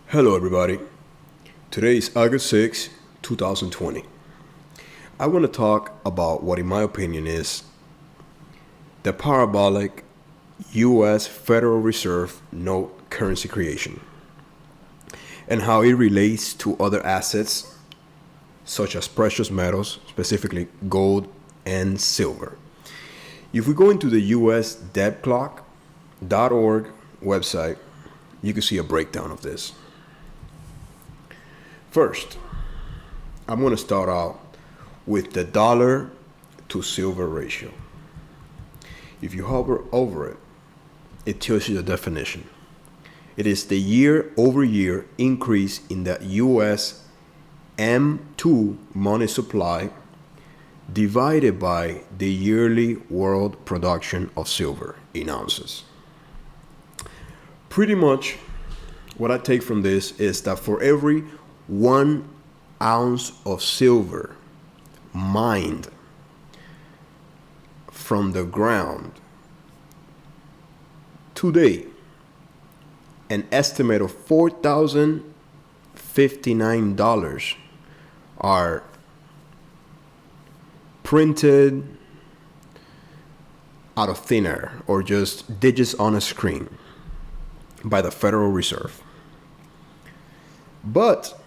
Hello, everybody. Today is August 6, 2020. I want to talk about what, in my opinion, is the parabolic U.S. Federal Reserve note currency creation and how it relates to other assets such as precious metals, specifically gold and silver. If we go into the USDebtClock.org website, you can see a breakdown of this. First, I'm going to start out with the dollar to silver ratio. If you hover over it, it tells you the definition. It is the year-over-year increase in the US M2 money supply divided by the yearly world production of silver in ounces. Pretty much what I take from this is that for every 1 ounce of silver mined from the ground today, an estimate of $4,059 are printed out of thin air or just digits on a screen by the Federal Reserve. But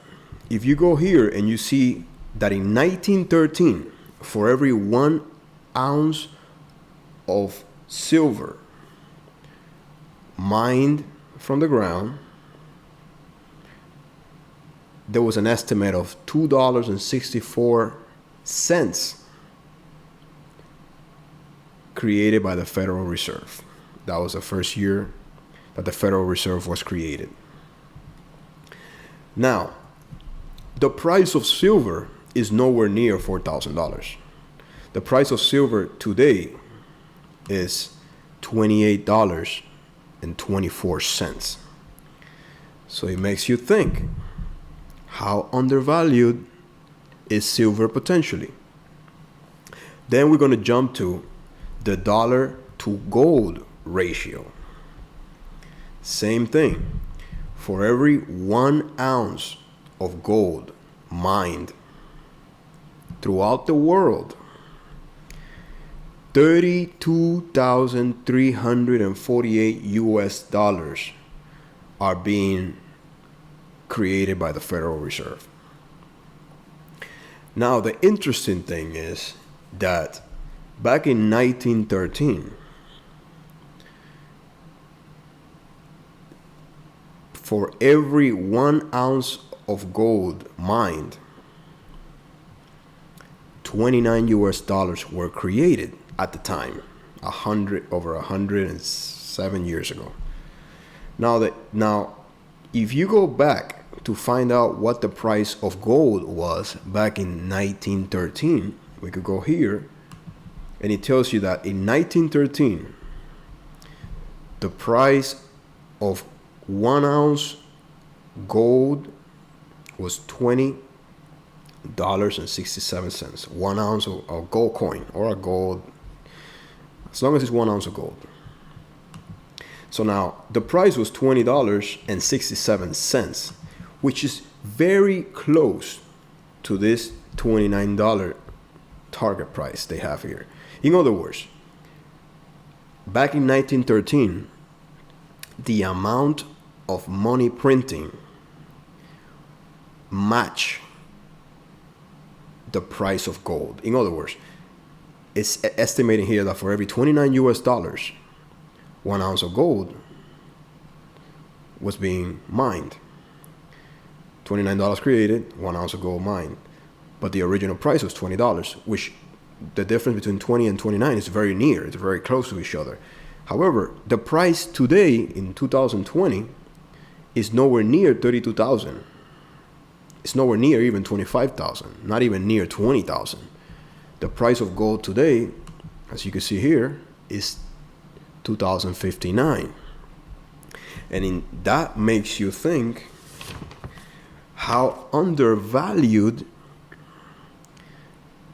if you go here and you see that in 1913, for every 1 ounce of silver mined from the ground, there was an estimate of $2.64 created by the Federal Reserve. That was the first year that the Federal Reserve was created. Now, the price of silver is nowhere near $4,000. The price of silver today is $28.24. So it makes you think, how undervalued is silver potentially? Then we're going to jump to the dollar to gold ratio. Same thing. For every 1 ounce of gold mined throughout the world, $32,348 US are being created by the Federal Reserve. Now, the interesting thing is that back in 1913, for every 1 ounce of gold mined, 29 US dollars were created at the time, over 107 years ago. Now, if you go back to find out what the price of gold was back in 1913, we could go here, and it tells you that in 1913, the price of 1 ounce gold was $20.67. 1 ounce of a gold coin or a gold, as long as it's 1 ounce of gold. So now the price was $20.67, which is very close to this $29 target price they have here. In other words, back in 1913, the amount of money printing match the price of gold. In other words, it's estimating here that for every 29 US dollars, 1 ounce of gold was being mined. $29 created, 1 ounce of gold mined. But the original price was $20, which the difference between 20 and 29 is very near. It's very close to each other. However, the price today in 2020 is nowhere near 32,000. It's nowhere near even 25,000, not even near 20,000. The price of gold today, as you can see here, is 2,059. And that makes you think how undervalued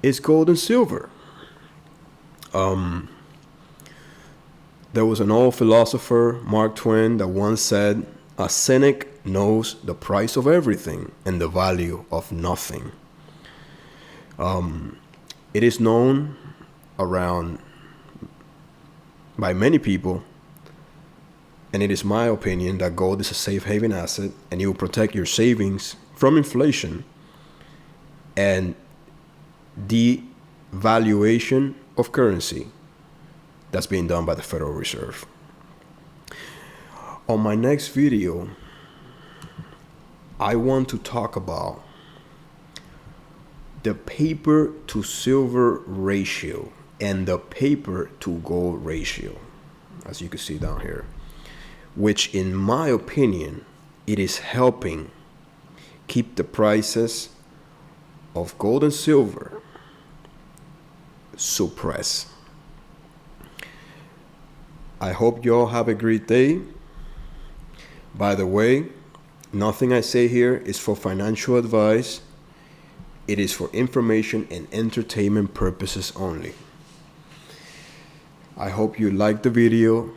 is gold and silver. There was an old philosopher, Mark Twain, that once said, "A cynic knows the price of everything and the value of nothing. It is known around by many people, and it is my opinion that gold is a safe haven asset and it will protect your savings from inflation and devaluation of currency that's being done by the Federal Reserve. On my next video, I want to talk about the paper to silver ratio and the paper to gold ratio, as you can see down here, which in my opinion, it is helping keep the prices of gold and silver suppressed. I hope you all have a great day. By the way, nothing I say here is for financial advice. It is for information and entertainment purposes only. I hope you liked the video.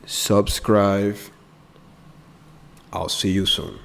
Subscribe. I'll see you soon.